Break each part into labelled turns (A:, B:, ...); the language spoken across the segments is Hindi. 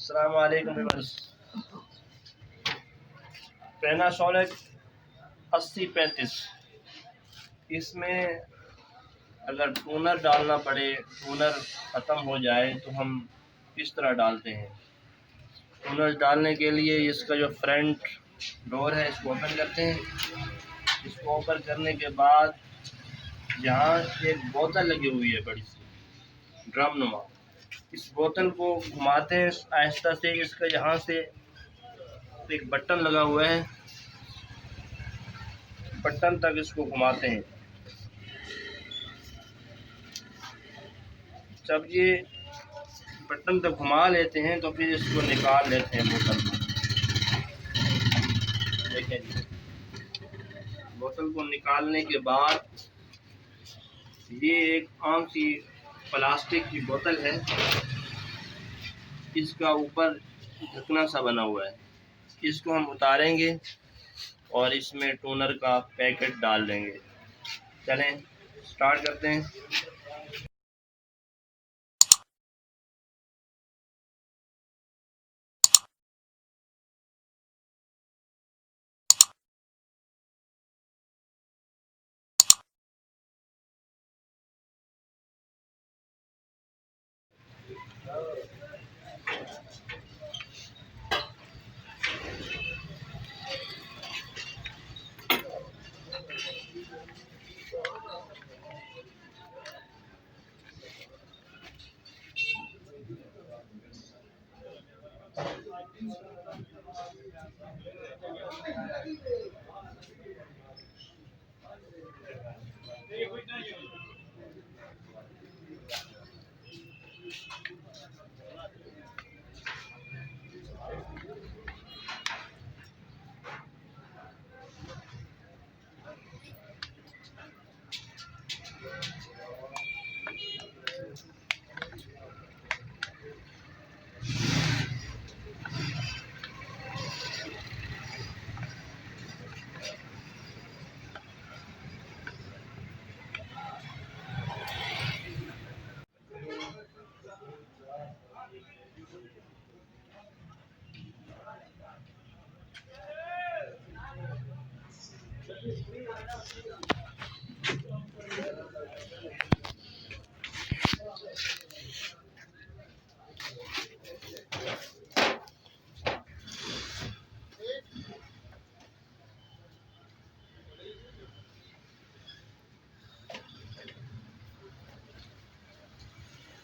A: अस्सलाम वालेकुम व्यूअर्स। पैनासोनिक 8035, इसमें अगर टूनर डालना पड़े, टूनर ख़त्म हो जाए तो हम किस तरह डालते हैं। टूनर डालने के लिए इसका जो फ्रंट डोर है इसको ओपन करते हैं। इसको ओपन करने के बाद यहाँ एक बोतल लगी हुई है बड़ी सी ड्रम नुमा, इस बोतल को घुमाते हैं आहिस्ता से। इसका यहाँ से एक बटन लगा हुआ है, बटन तक इसको घुमाते हैं। जब ये बटन तक घुमा लेते हैं तो फिर इसको निकाल लेते हैं बोतल को। देखें जी, बोतल को निकालने के बाद ये एक आम सी प्लास्टिक की बोतल है, इसका ऊपर ढकना सा बना हुआ है। इसको हम उतारेंगे और इसमें टोनर का पैकेट डाल देंगे। चलें स्टार्ट करते हैं।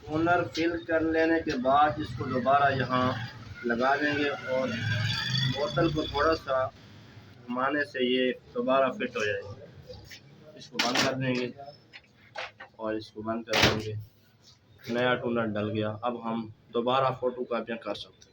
A: टोनर फिल कर लेने के बाद इसको दोबारा यहाँ लगा देंगे और बोतल को थोड़ा सा घुमाने से ये दोबारा फिट हो जाएगी। इसको बंद कर देंगे और इसको बंद कर देंगे। नया टोनर डल गया। अब हम दोबारा फ़ोटोकॉपियाँ कर सकते हैं।